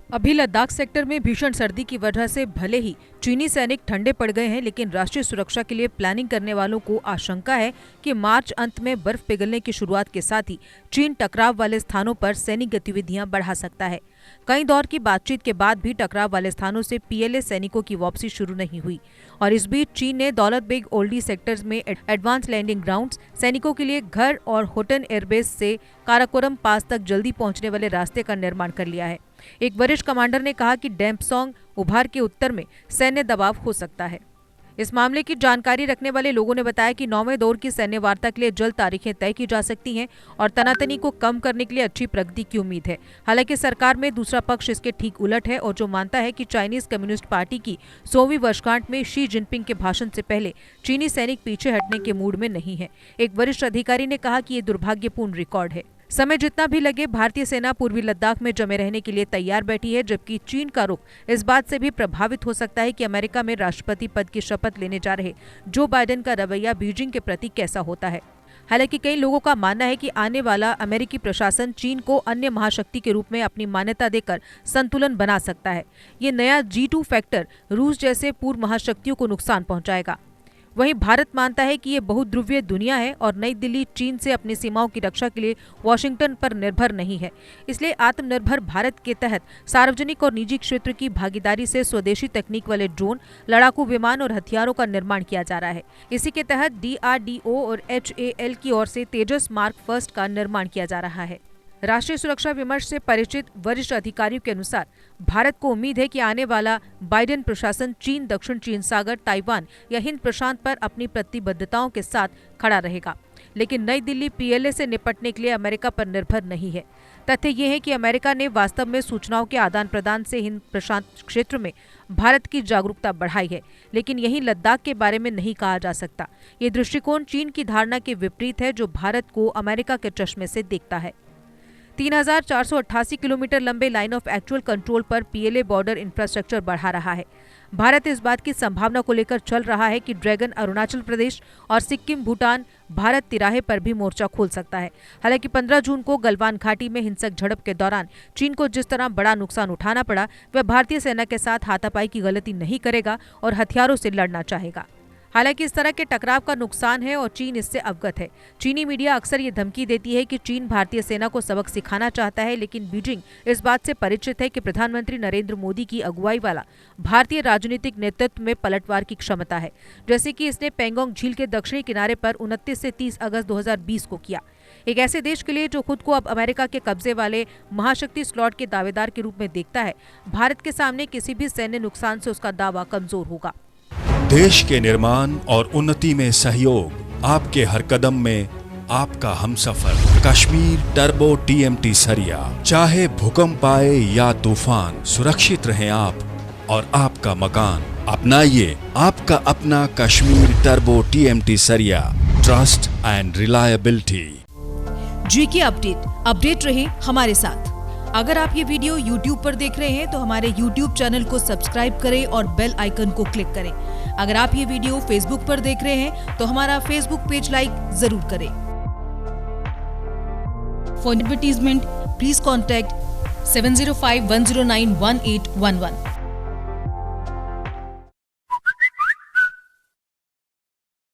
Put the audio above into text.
अभी लद्दाख सेक्टर में भीषण सर्दी की वजह से भले ही चीनी सैनिक ठंडे पड़ गए हैं, लेकिन राष्ट्रीय सुरक्षा के लिए प्लानिंग करने वालों को आशंका है कि मार्च अंत में बर्फ पिघलने की शुरुआत के साथ ही चीन टकराव वाले स्थानों पर सैनिक गतिविधियां बढ़ा सकता है। कई दौर की बातचीत के बाद भी टकराव वाले स्थानों से पीएलए सैनिकों की वापसी शुरू नहीं हुई और इस बीच चीन ने दौलत बेग ओल्डी सेक्टर्स में एडवांस लैंडिंग ग्राउंड्स, सैनिकों के लिए घर और होटन एयरबेस से काराकोरम पास तक जल्दी पहुंचने वाले रास्ते का निर्माण कर लिया है। एक वरिष्ठ कमांडर ने कहा कि डेम्पसोंग उभार के उत्तर में सैन्य दबाव हो सकता है। इस मामले की जानकारी रखने वाले लोगों ने बताया कि 9वें दौर की सैन्य वार्ता के लिए जल्द तारीखें तय की जा सकती हैं और तनातनी को कम करने के लिए अच्छी प्रगति की उम्मीद है। हालांकि सरकार में दूसरा पक्ष इसके ठीक उलट है और जो मानता है कि चाइनीज कम्युनिस्ट पार्टी की 100वीं वर्षगांठ में शी जिनपिंग के भाषण से पहले चीनी सैनिक पीछे हटने के मूड में नहीं है। एक वरिष्ठ अधिकारी ने कहा कि ये दुर्भाग्यपूर्ण रिकॉर्ड है। समय जितना भी लगे, भारतीय सेना पूर्वी लद्दाख में जमे रहने के लिए तैयार बैठी है, जबकि चीन का रुख इस बात से भी प्रभावित हो सकता है कि अमेरिका में राष्ट्रपति पद की शपथ लेने जा रहे जो बाइडेन का रवैया बीजिंग के प्रति कैसा होता है। हालांकि कई लोगों का मानना है कि आने वाला अमेरिकी प्रशासन चीन को अन्य महाशक्ति के रूप में अपनी मान्यता देकर संतुलन बना सकता है। ये नया G2 फैक्टर रूस जैसे पूर्व महाशक्तियों को नुकसान पहुंचाएगा। वहीं भारत मानता है कि ये बहुध्रुवीय दुनिया है और नई दिल्ली चीन से अपनी सीमाओं की रक्षा के लिए वॉशिंगटन पर निर्भर नहीं है। इसलिए आत्मनिर्भर भारत के तहत सार्वजनिक और निजी क्षेत्र की भागीदारी से स्वदेशी तकनीक वाले ड्रोन, लड़ाकू विमान और हथियारों का निर्माण किया जा रहा है। इसी के तहत DRDO और HAL की ओर से तेजस मार्क फर्स्ट का निर्माण किया जा रहा है। राष्ट्रीय सुरक्षा विमर्श से परिचित वरिष्ठ अधिकारियों के अनुसार भारत को उम्मीद है कि आने वाला बाइडेन प्रशासन चीन, दक्षिण चीन सागर, ताइवान या हिंद प्रशांत पर अपनी प्रतिबद्धताओं के साथ खड़ा रहेगा, लेकिन नई दिल्ली पीएलए से निपटने के लिए अमेरिका पर निर्भर नहीं है। तथ्य ये है कि अमेरिका ने वास्तव में सूचनाओं के आदान प्रदान से हिंद प्रशांत क्षेत्र में भारत की जागरूकता बढ़ाई है, लेकिन यही लद्दाख के बारे में नहीं कहा जा सकता। ये दृष्टिकोण चीन की धारणा के विपरीत है, जो भारत को अमेरिका के चश्मे से देखता है। 3488 किलोमीटर लंबे लाइन ऑफ एक्चुअल कंट्रोल पर पीएलए बॉर्डर इंफ्रास्ट्रक्चर बढ़ा रहा है। भारत इस बात की संभावना को लेकर चल रहा है कि ड्रैगन अरुणाचल प्रदेश और सिक्किम भूटान भारत तिराहे पर भी मोर्चा खोल सकता है। हालांकि 15 जून को गलवान घाटी में हिंसक झड़प के दौरान चीन को जिस तरह बड़ा नुकसान उठाना पड़ा, वह भारतीय सेना के साथ हाथापाई की गलती नहीं करेगा और हथियारों से लड़ना चाहेगा। हालांकि इस तरह के टकराव का नुकसान है और चीन इससे अवगत है। चीनी मीडिया अक्सर ये धमकी देती है कि चीन भारतीय सेना को सबक सिखाना चाहता है, लेकिन बीजिंग इस बात से परिचित है कि प्रधानमंत्री नरेंद्र मोदी की अगुवाई वाला भारतीय राजनीतिक नेतृत्व में पलटवार की क्षमता है, जैसे कि इसने पेंगोंग झील के दक्षिणी किनारे पर 29 से 30 अगस्त 2020 को किया। एक ऐसे देश के लिए जो खुद को अब अमेरिका के कब्जे वाले महाशक्ति स्लॉट के दावेदार के रूप में देखता है, भारत के सामने किसी भी सैन्य नुकसान से उसका दावा कमजोर होगा। देश के निर्माण और उन्नति में सहयोग, आपके हर कदम में आपका हमसफर। कश्मीर टर्बो TMT सरिया, चाहे भूकंप आए या तूफान, सुरक्षित रहें आप और आपका मकान। अपनाइए आपका अपना कश्मीर टर्बो TMT सरिया, trust and reliability. GK update रहे हमारे साथ। अगर आप ये वीडियो YouTube पर देख रहे हैं तो हमारे YouTube चैनल को सब्सक्राइब करें और बेल आइकन को क्लिक करें। अगर आप ये वीडियो Facebook पर देख रहे हैं तो हमारा Facebook पेज लाइक जरूर करें। For advertisement please contact 7051091811।